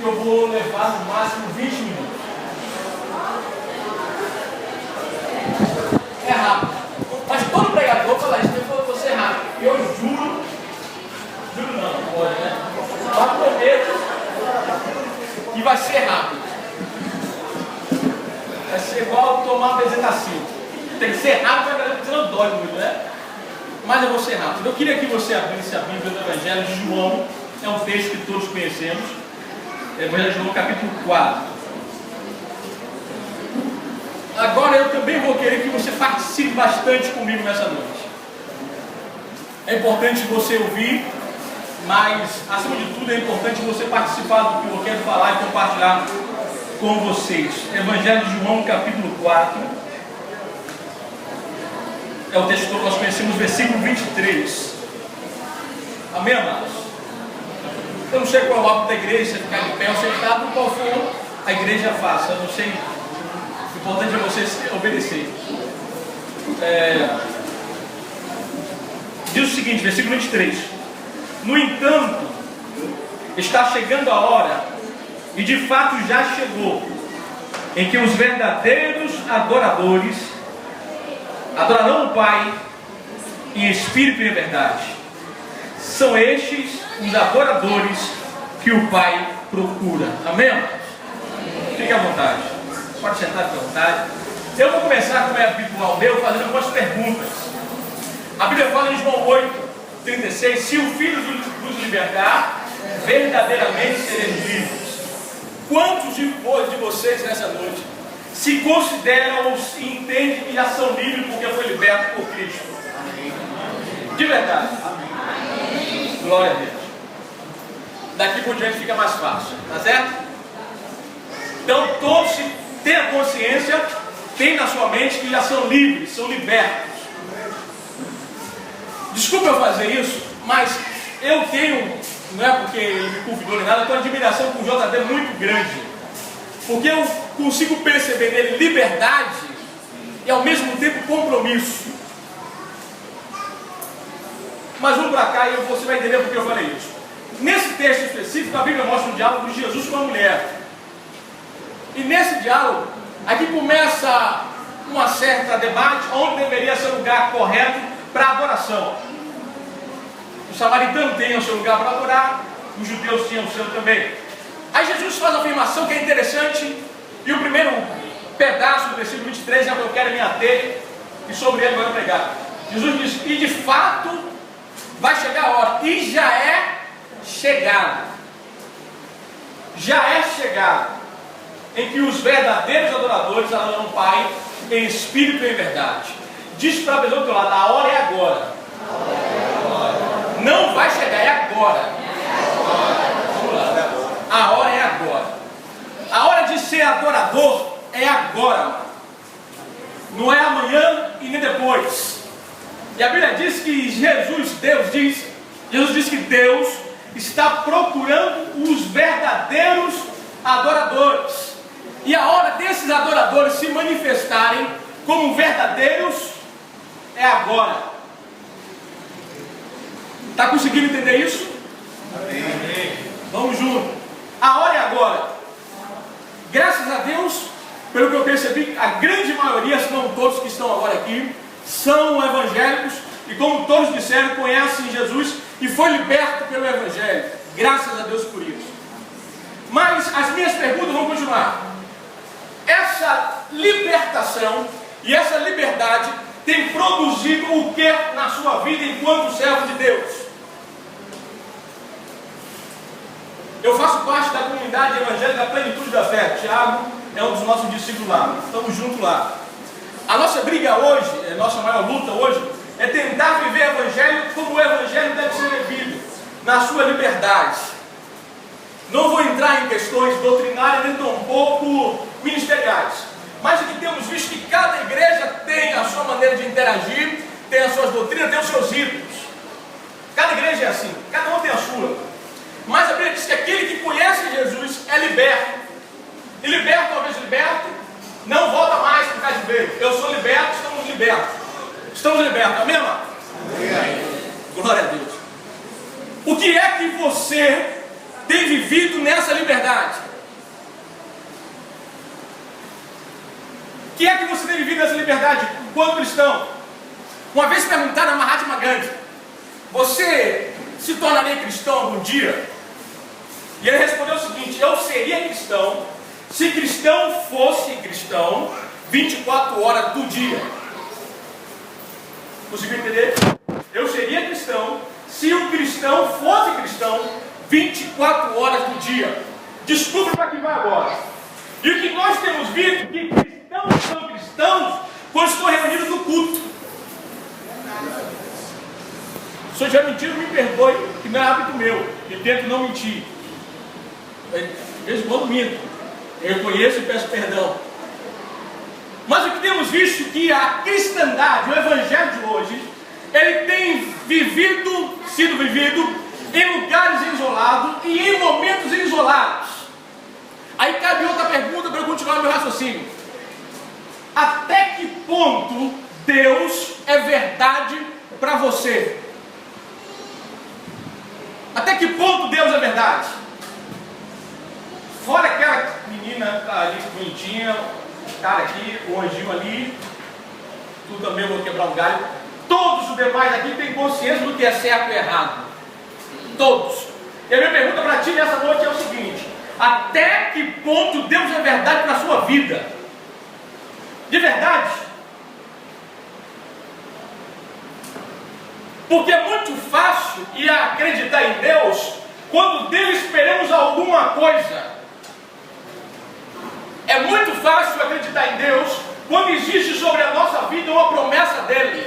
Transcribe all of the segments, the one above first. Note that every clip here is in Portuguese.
que eu vou levar no máximo 20 minutos. É rápido. Mas todo pregador fala isso, eu vou ser rápido. Eu juro não, não pode, né? Mas prometo que vai ser rápido. Vai ser igual tomar bezetacil. Tem que ser rápido, porque não dói muito, né? Mas eu vou ser rápido. Eu queria que você abrisse a Bíblia do Evangelho de João. É um texto que todos conhecemos. Evangelho de João, capítulo 4. Agora eu também vou querer que você participe bastante comigo nessa noite. É importante você ouvir, mas acima de tudo é importante você participar do que eu quero falar e compartilhar com vocês. Evangelho de João, capítulo 4. É o texto que nós conhecemos, versículo 23. Amém, amados? Eu não sei qual é o hábito da igreja, ficar de pé ou sentado, qual for a igreja faça. Eu não sei. O importante é você obedecer. Diz o seguinte, versículo 23. No entanto, está chegando a hora, e de fato já chegou, em que os verdadeiros adoradores adorarão o Pai em espírito e em verdade. São estes os adoradores que o Pai procura. Amém? Fique à vontade. Pode sentar, fique à vontade. Eu vou começar, como é habitual meu, fazendo algumas perguntas. A Bíblia fala em João 8:36: se o Filho nos libertar, verdadeiramente seremos livres. Quantos de vocês nessa noite se consideram ou se entendem que já são livres porque foi liberto por Cristo? De verdade. Glória a Deus. Daqui por diante fica mais fácil, tá certo? Então todos têm a consciência, têm na sua mente que já são livres, são libertos. Desculpa eu fazer isso, mas eu tenho, não é porque ele me convidou nem nada, eu tenho uma admiração por JD muito grande. Porque eu consigo perceber nele liberdade e ao mesmo tempo compromisso. Mas vamos para cá e você vai entender por que eu falei isso. Nesse texto específico, a Bíblia mostra um diálogo de Jesus com a mulher. E nesse diálogo, aqui começa uma certa debate onde deveria ser o lugar correto para adoração. O samaritano tem o seu lugar para adorar, os judeus tinham o seu também. Aí Jesus faz uma afirmação que é interessante, e o primeiro pedaço do versículo 23 é o que eu quero me ater, e sobre ele eu vou pregar. Jesus diz: e de fato vai chegar a hora, e já é chegado, em que os verdadeiros adoradores adorarão o Pai em espírito e em verdade. Diz para a pessoa do teu lado: a hora é agora. Não vai chegar, é agora. Vamos lá. A hora é agora. A hora de ser adorador é agora. Não é amanhã e nem depois. E a Bíblia diz que Jesus diz que Deus está procurando os verdadeiros adoradores. E a hora desses adoradores se manifestarem como verdadeiros é agora. Está conseguindo entender isso? Amém. Vamos junto. A hora é agora. Graças a Deus, pelo que eu percebi, a grande maioria, se não todos que estão agora aqui, são evangélicos e, como todos disseram, conhecem Jesus e foi liberto pelo Evangelho. Graças a Deus por isso. Mas as minhas perguntas vão continuar. Essa libertação e essa liberdade tem produzido o que na sua vida enquanto servo de Deus? Eu faço parte da comunidade evangélica Plenitude da Fé. Tiago é um dos nossos discípulos lá. Estamos juntos lá. A nossa briga hoje, a nossa maior luta hoje, é tentar viver o Evangelho como o Evangelho deve ser vivido, na sua liberdade. Não vou entrar em questões doutrinárias, nem tampouco ministeriais. Mas aqui temos visto que cada igreja tem a sua maneira de interagir, tem as suas doutrinas, tem os seus ritos. Cada igreja é assim, cada um tem a sua. Mas a Bíblia diz que aquele que conhece Jesus é liberto. E liberto, uma vez liberto, não volta mais para o cativeiro. Eu sou liberto, estamos libertos. Estamos libertos, amém, amém? Glória a Deus. O que é que você tem vivido nessa liberdade? Que é que você tem vivido nessa liberdade enquanto cristão? Uma vez perguntaram a Mahatma Gandhi: você se tornaria cristão algum dia? E ele respondeu o seguinte: eu seria cristão se cristão fosse cristão 24 horas do dia. Conseguiu entender? Eu seria cristão se o cristão fosse cristão 24 horas do dia. Desculpa para que vai agora. E o que nós temos visto, que cristãos são cristãos quando estão reunidos no culto. Se eu já mentiram, me perdoe, que não é hábito meu, e tento não mentir. De vez em quando minto, eu reconheço e peço perdão. Mas o que temos visto é que a cristandade, o evangelho de hoje, ele tem sido vivido em lugares isolados e em momentos isolados. Aí cabe outra pergunta para eu continuar meu raciocínio: até que ponto Deus é verdade para você? Até que ponto Deus é verdade? Fora aquela menina que está ali bonitinha, o cara aqui, o anjinho ali, tu também vou quebrar um galho. Todos os demais aqui têm consciência do que é certo e errado. Todos. E a minha pergunta para ti nessa noite é o seguinte: até que ponto Deus é verdade para a sua vida? De verdade? Porque é muito fácil ir acreditar em Deus quando dele esperamos alguma coisa. É muito fácil acreditar em Deus quando existe sobre a nossa vida uma promessa dele.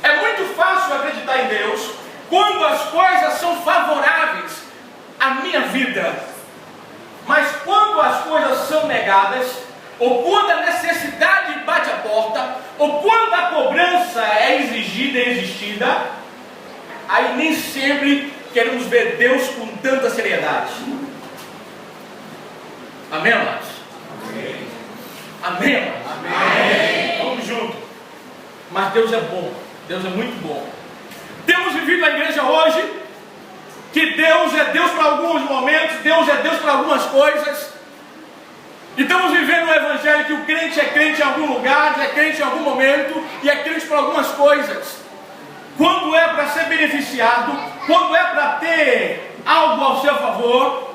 É muito fácil acreditar em Deus quando as coisas são favoráveis à minha vida. Mas quando as coisas são negadas, ou quando a necessidade bate a porta, ou quando a cobrança é exigida e exigida, aí nem sempre queremos ver Deus com tanta seriedade. Amém, amados? Amém. Amém, amados? Amém. Vamos junto. Mas Deus é bom. Deus é muito bom. Temos vivido na igreja hoje que Deus é Deus para alguns momentos, Deus é Deus para algumas coisas. E estamos vivendo um evangelho que o crente é crente em algum lugar, é crente em algum momento e é crente por algumas coisas. Quando é para ser beneficiado, quando é para ter algo ao seu favor,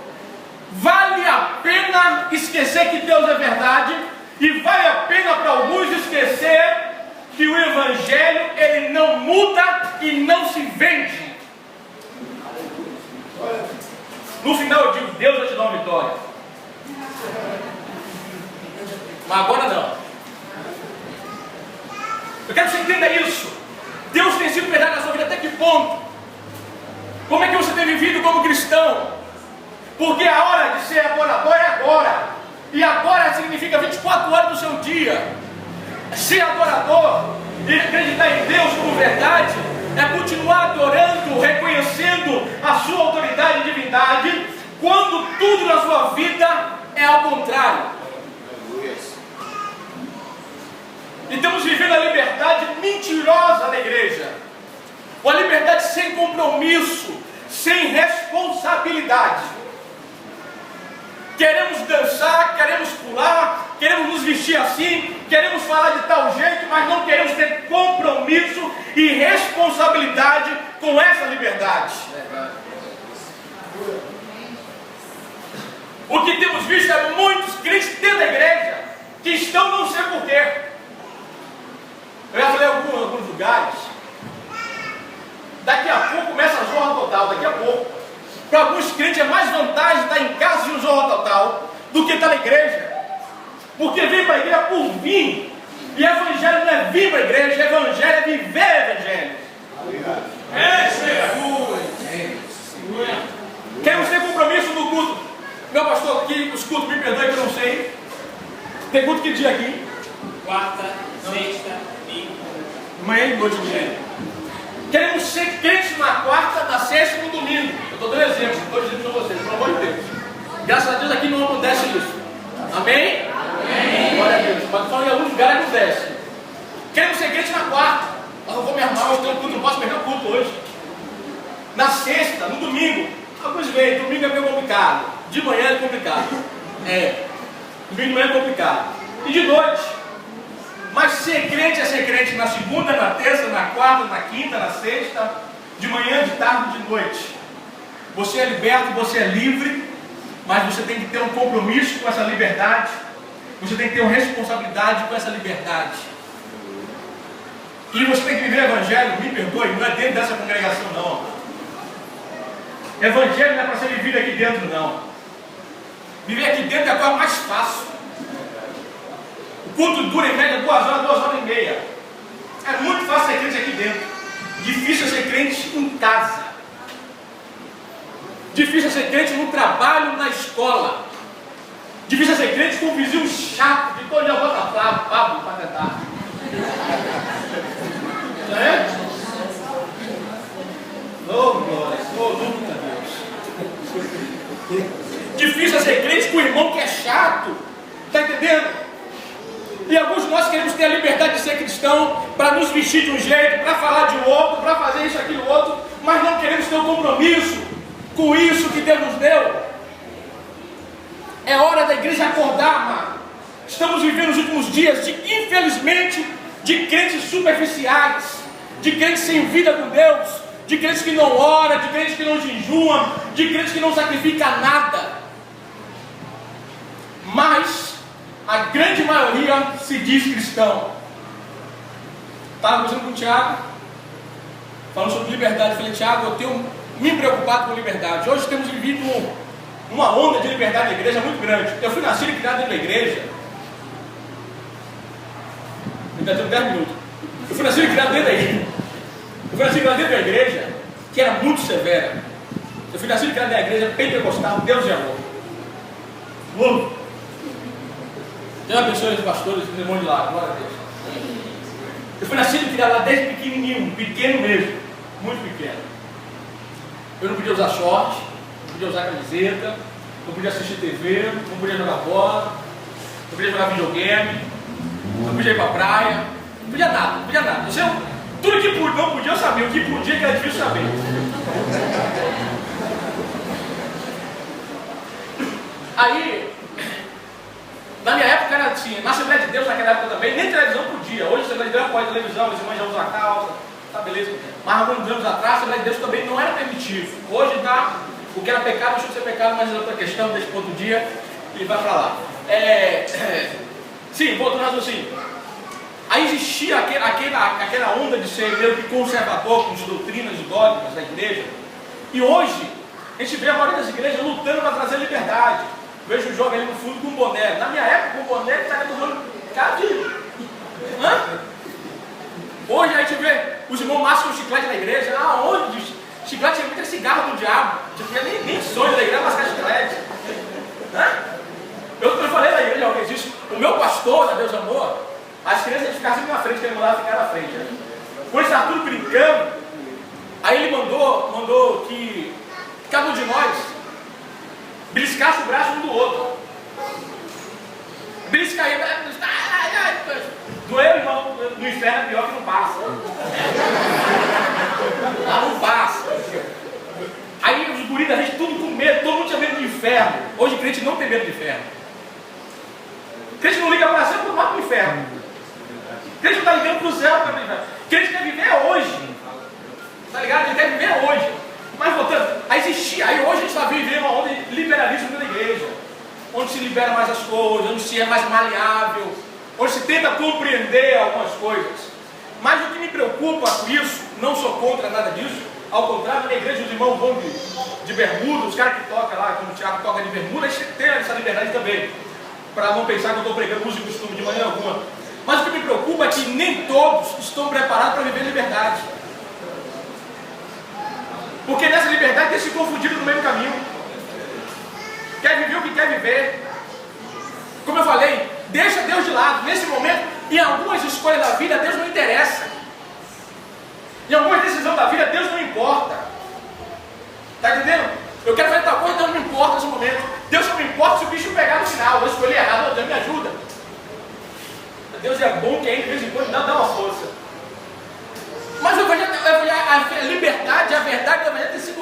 vale a pena esquecer que Deus é verdade, e vale a pena para alguns esquecer que o evangelho ele não muda e não se vende. No final eu digo: Deus vai te dar uma vitória. Mas agora não. Eu quero que você entenda isso. Deus tem sido verdade na sua vida até que ponto? Como é que você tem vivido como cristão? Porque a hora de ser adorador é agora. E agora significa 24 horas do seu dia. Ser adorador e acreditar em Deus como verdade é continuar adorando, reconhecendo a sua autoridade e divindade, quando tudo na sua vida é ao contrário. E estamos vivendo a liberdade mentirosa da igreja, uma liberdade sem compromisso, sem responsabilidade. Queremos dançar, queremos pular, queremos nos vestir assim, queremos falar de tal jeito, mas não queremos ter compromisso e responsabilidade com essa liberdade. O que temos visto é muitos crentes dentro da igreja que estão não sei porquê. Eu já falei em alguns lugares. Daqui a pouco começa a zorra total, daqui a pouco. Para alguns crentes é mais vantagem estar em casa e um zorra total do que estar na igreja. Porque vem para a igreja por vir. E evangelho não é vir para a igreja, evangelho é viver evangelho. Queremos ter compromisso no culto. Meu pastor, aqui os cultos, me perdoe que eu não sei. Tem culto que dia aqui? Quarta, sexta, domingo. Amanhã e noite de Queremos ser crentes na quarta, na sexta e no domingo. Eu estou dando exemplo, estou dizendo para vocês, pelo amor de Deus. Graças a Deus aqui não acontece isso. Amém? Amém. Glória a Deus. Mas falando em alguns lugares acontece. Queremos ser crentes na quarta. Mas eu vou me armar, eu tenho culto, não posso perder o culto hoje. Na sexta, no domingo, alguns veem, domingo é meio complicado, de manhã é complicado. Domingo de manhã é complicado. E de noite. Mas ser crente é ser crente na segunda, na terça, na quarta, na quinta, na sexta, de manhã, de tarde, de noite. Você é liberto, você é livre, mas você tem que ter um compromisso com essa liberdade. Você tem que ter uma responsabilidade com essa liberdade. E você tem que viver o evangelho, me perdoe, não é dentro dessa congregação não. Evangelho não é para ser vivido aqui dentro não. Viver aqui dentro é a coisa mais fácil. O culto dura em média 2 horas, 2 horas e meia. É muito fácil ser crente aqui dentro. Difícil é ser crente em casa. Difícil é ser crente no trabalho, na escola. Difícil é ser crente com um vizinho chato, de todo dia bota Pablo para cantar. Não é? Oh, glória, oh, nunca Deus. Difícil é ser crente com o irmão que é chato. Está entendendo? E alguns de nós queremos ter a liberdade de ser cristão para nos vestir de um jeito, para falar de outro, para fazer isso, aquilo, outro, mas não queremos ter um compromisso com isso que Deus nos deu. É hora da igreja acordar, mano. Estamos vivendo os últimos dias, infelizmente, de crentes superficiais, de crentes sem vida com Deus, de crentes que não oram, de crentes que não jejuam, de crentes que não sacrificam nada. Mas a grande maioria se diz cristão. Estava conversando com o Tiago, falando sobre liberdade. Eu falei, Tiago, eu tenho me preocupado com liberdade. Hoje temos vivido uma onda de liberdade na igreja muito grande. Eu fui nascido e criado dentro da igreja. Ainda tenho 10 minutos. Eu fui nascido e criado dentro da igreja. Eu fui nascido e criado dentro da igreja, que era muito severa. Eu fui nascido e criado dentro da igreja pentecostal, Deus de amor. Deus abençoe os pastores e os irmãos de lá, glória a Deus. Eu fui nascido e criado lá desde pequenininho, pequeno mesmo, muito pequeno. Eu não podia usar short, não podia usar camiseta, não podia assistir TV, não podia jogar bola, não podia jogar videogame, não podia ir para a praia, não podia nada, não podia nada. Tudo que não podia eu sabia, o que podia que era difícil saber. Aí, na minha época era assim, na Assembleia de Deus naquela época também, nem televisão podia. Hoje a Assembleia de Deus pode televisão, as irmãs já usam a calça, tá beleza. Mas alguns anos atrás a Assembleia de Deus também não era permitido. Hoje tá, o que era pecado deixou de ser pecado, mas é outra questão, desse ponto do dia, ele vai para lá. Sim, voltando ao raciocínio. Aí existia aquela onda de ser meio que conservador com as doutrinas e dogmas da igreja. E hoje, a gente vê a maioria das igrejas lutando para trazer liberdade. Vejo o jovem ali no fundo com um boné. Na minha época, o boné estava tomando cara de... Hoje a gente vê os irmãos mascam o chiclete na igreja. Aonde? Chiclete é muito cigarro do diabo. Nem sonho da igreja mascar chiclete. Eu falei na igreja, alguém disse, o meu pastor, da Deus Amor, as crianças ficavam sempre na frente, que ele mandava ficar na frente. Né? Quando estava tudo brincando, aí ele mandou que cada um de nós beliscasse o braço um do outro. Beliscar aí, doeu, irmão, no inferno é pior que não passa. Não passa. Aí os guris da gente tudo com medo, todo mundo tinha medo do inferno. Hoje crente não tem medo do inferno. Crente não liga para céu, quando vai para o inferno. Crente não está ligando para o céu, para o inferno. Crente quer viver hoje. Tá ligado? Ele quer viver hoje. Mas voltando, aí hoje a gente está vivendo uma onda de liberalismo dentro da igreja. Onde se libera mais as coisas, onde se é mais maleável, onde se tenta compreender algumas coisas. Mas o que me preocupa com isso, não sou contra nada disso, ao contrário, na igreja os irmãos vão de bermuda, os caras que tocam lá, como o Tiago toca de bermuda, eles têm essa liberdade também, para não pensar que eu estou pregando uso e costume de maneira alguma. Mas o que me preocupa é que nem todos estão preparados para viver liberdade. Porque nessa liberdade tem se confundido no meio do caminho. Quer viver o que quer viver. Como eu falei, deixa Deus de lado. Nesse momento, em algumas escolhas da vida, Deus não interessa. Em algumas decisões da vida, Deus não importa. Está entendendo? Eu quero fazer tal coisa, Deus não importa nesse momento. Deus não me importa se o bicho pegar no final. Eu escolhi errado, Deus me ajuda. Deus é bom que aí de vez em quando dá uma força. Mas a liberdade, a verdade, deveria ter sido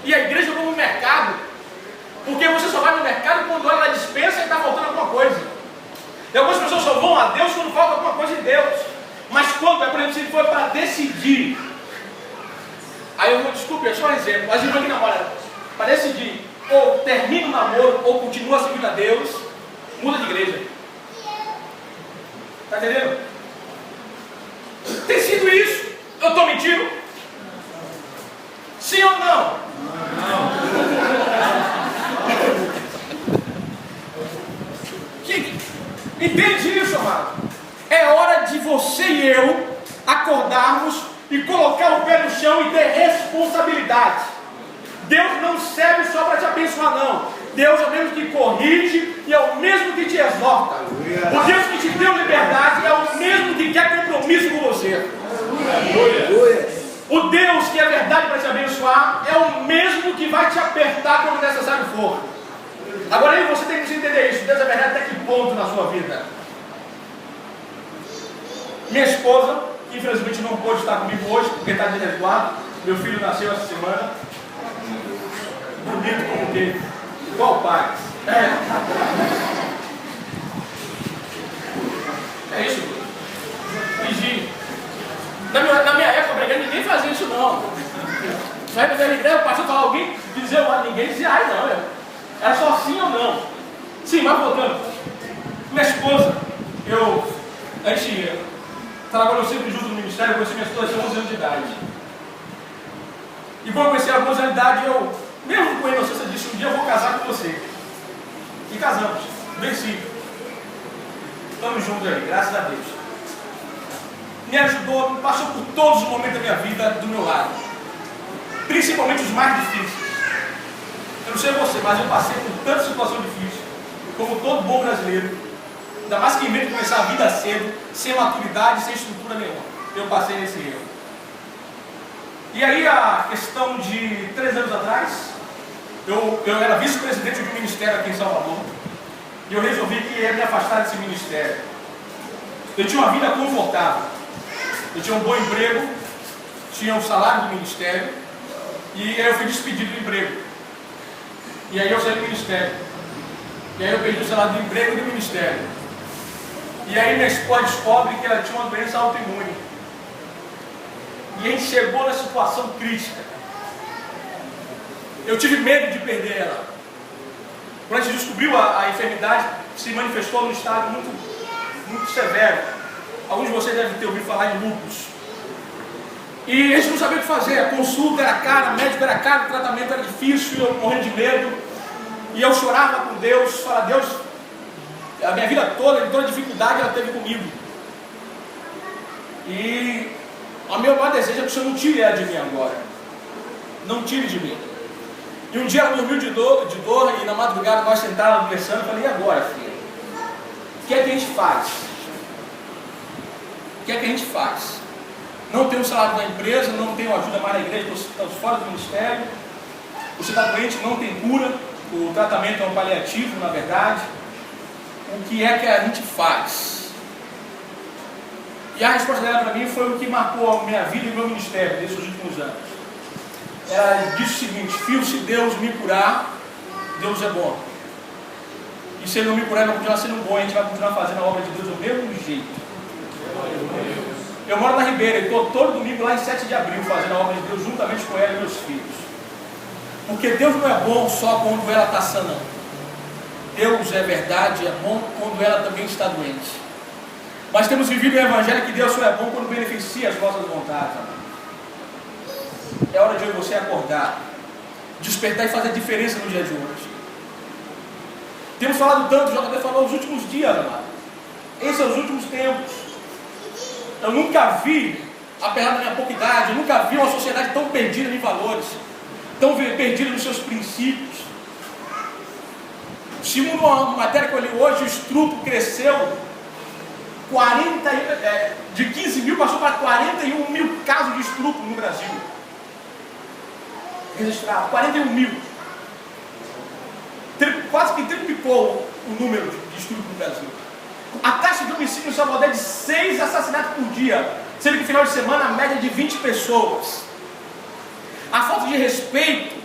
e a igreja como um mercado, porque você só vai no mercado quando olha na despensa e está faltando alguma coisa. E algumas pessoas só vão a Deus quando falta alguma coisa em Deus. Mas quando, por exemplo, se for para decidir, aí eu vou, desculpe, é só um exemplo, mas irmã que namora, para decidir, ou termina o namoro, ou continua seguindo a Deus, muda de igreja. Está entendendo? Tem sido isso. Eu estou mentindo? Sim ou não? Não. Entende isso, amado? É hora de você e eu acordarmos e colocar o pé no chão e ter responsabilidade. Deus não serve só para te abençoar, não. Deus é o mesmo que corrige e é o mesmo que te exorta. O Deus que te deu liberdade é o mesmo que quer compromisso com você. O Deus que é verdade para te abençoar é o mesmo que vai te apertar quando necessário for. Agora aí você tem que entender isso. Deus é verdade até que ponto na sua vida? Minha esposa, que infelizmente não pôde estar comigo hoje, porque está de resguardo. Meu filho nasceu essa semana. Bonito como que, igual o pai. É isso. Vigia. Na minha época, pregando, ninguém fazia isso não. Vai na igreja, o pastor falar alguém, dizer ninguém dizia, ai não, era só sim ou não. Sim, mas voltando. Minha esposa, a gente trabalhou sempre junto no ministério, eu conheci minha esposa aos 11 anos de idade. E quando eu conheci ela com 11 anos de idade, eu, mesmo com a inocência, disse, um dia eu vou casar com você. E casamos, venci. Estamos juntos aí, graças a Deus. Me ajudou, passou por todos os momentos da minha vida do meu lado. Principalmente os mais difíceis. Eu não sei você, mas eu passei por tanta situação difícil, como todo bom brasileiro. Ainda mais que em vez de começar a vida cedo, sem maturidade, sem estrutura nenhuma. Eu passei nesse erro. E aí a questão de 3 anos atrás, eu era vice-presidente de um ministério aqui em Salvador. E eu resolvi que ia me afastar desse ministério. Eu tinha uma vida confortável. Eu tinha um bom emprego, tinha um salário do ministério, e aí eu fui despedido do emprego. E aí eu saí do ministério. E aí eu perdi o salário do emprego e do ministério. E aí minha esposa descobre que ela tinha uma doença autoimune. E a gente chegou na situação crítica. Eu tive medo de perder ela. Quando a gente descobriu a enfermidade, se manifestou num estado muito severo. Alguns de vocês devem ter ouvido falar em lúpus. E a gente não sabia o que fazer. A consulta era cara, o médico era caro, o tratamento era difícil, eu morrendo de medo. E eu chorava com Deus, falava, Deus, a minha vida toda, em toda dificuldade, ela teve comigo. E o meu maior desejo é que o Senhor não tire ela de mim agora. Não tire de mim. E um dia ela dormiu de dor, e na madrugada nós sentávamos conversando, eu falei, e agora, filha? O que é que a gente faz? O que é que a gente faz? Não tem o salário da empresa, não tem ajuda mais na igreja, estamos fora do ministério. Você está doente, não tem cura, o tratamento é um paliativo, na verdade. O que é que a gente faz? E a resposta dela para mim foi o que marcou a minha vida e o meu ministério nesses últimos anos. Ela disse o seguinte, filho, se Deus me curar, Deus é bom. E se Ele não me curar, Ele vai continuar sendo bom, a gente vai continuar fazendo a obra de Deus do mesmo jeito. Eu moro na Ribeira e estou todo domingo lá em 7 de abril fazendo a obra de Deus juntamente com ela e meus filhos. Porque Deus não é bom só quando ela está sanando. Deus é verdade, é bom quando ela também está doente. Mas temos vivido o Evangelho que Deus só é bom quando beneficia as nossas vontades. É hora de eu e você acordar, despertar e fazer diferença no dia de hoje. Temos falado tanto, o JB falou, os últimos dias, amado. Esses são os últimos tempos. Eu nunca vi, apesar da minha pouca idade, eu nunca vi uma sociedade tão perdida em valores, tão perdida nos seus princípios. Segundo uma matéria que eu li hoje, o estupro cresceu de 15 mil passou para 41 mil casos de estupro no Brasil. Registrado, 41 mil. Quase que triplicou o número de estupro no Brasil. A taxa de homicídio em Salvador é de 6 assassinatos por dia, sendo que no final de semana a média é de 20 pessoas. A falta de respeito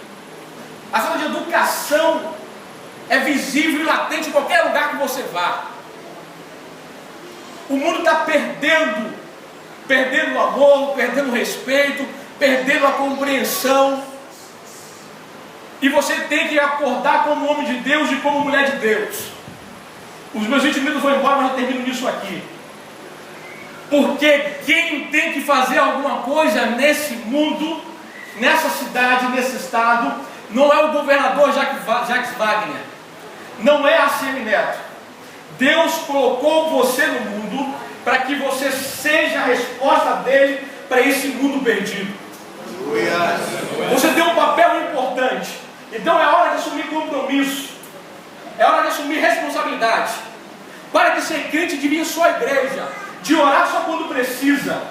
A falta de educação é visível e latente em qualquer lugar que você vá. O mundo está perdendo o amor, perdendo o respeito, perdendo a compreensão. E você tem que acordar como homem de Deus e como mulher de Deus. Os meus 20 minutos vão embora, mas eu termino nisso aqui. Porque quem tem que fazer alguma coisa nesse mundo, nessa cidade, nesse estado, não é o governador Jacques Wagner, não é a ACM Neto. Deus colocou você no mundo para que você seja a resposta dele para esse mundo perdido. Você tem um papel importante. Então é hora de assumir compromisso. É hora de assumir responsabilidade. Para de ser crente de vir em sua igreja, de orar só quando precisa.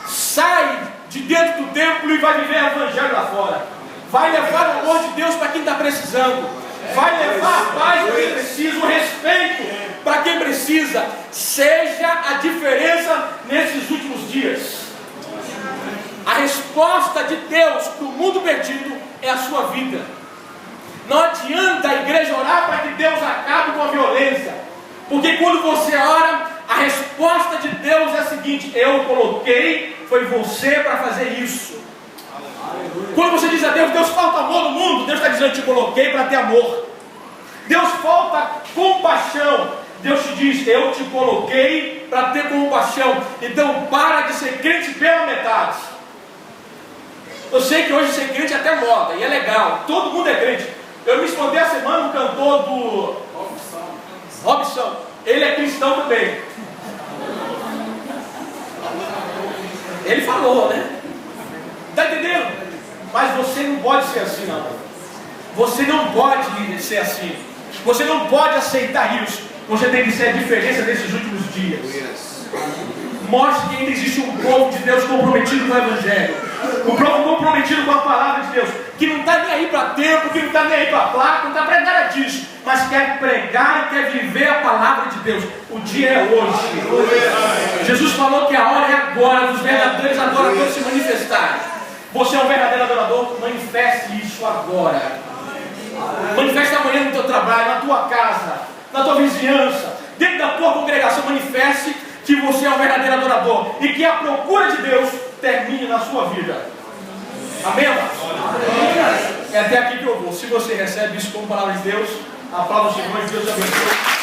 Sai de dentro do templo e vai viver o evangelho lá fora. Vai levar o amor de Deus para quem está precisando. Vai levar a paz para quem precisa, o respeito para quem precisa. Seja a diferença nesses últimos dias. A resposta de Deus para o mundo perdido é a sua vida. Não adianta a igreja orar para que Deus acabe com a violência, porque quando você ora, a resposta de Deus é a seguinte: eu coloquei, foi você para fazer isso. Quando você diz a Deus, Deus falta amor no mundo, Deus está dizendo, eu te coloquei para ter amor. Deus falta compaixão, Deus te diz, eu te coloquei para ter compaixão. Então para de ser crente pela metade. Eu sei que hoje ser crente é até moda, e é legal, todo mundo é crente. Eu me escondei a semana no cantor do Robson, ele é cristão também. Ele falou, né? Está entendendo? Mas você não pode ser assim, não. Você não pode ser assim. Você não pode aceitar isso. Você tem que ser a diferença desses últimos dias. Mostre que ainda existe um povo de Deus comprometido com o Evangelho. Um povo comprometido com a palavra de Deus. Que não está nem aí para tempo, que não está nem aí para placa, não está para nada disso. Mas quer pregar e quer viver a palavra de Deus. O dia é hoje. Jesus falou que a hora é agora dos verdadeiros adoradores se manifestarem. Você é um verdadeiro adorador, manifeste isso agora. Manifeste amanhã no teu trabalho, na tua casa, na tua vizinhança, dentro da tua congregação. Manifeste que você é um verdadeiro adorador e que a procura de Deus termine na sua vida. Amém, amados? É até aqui que eu vou. Se você recebe isso como palavra de Deus, aplauda o Senhor e Deus te abençoe.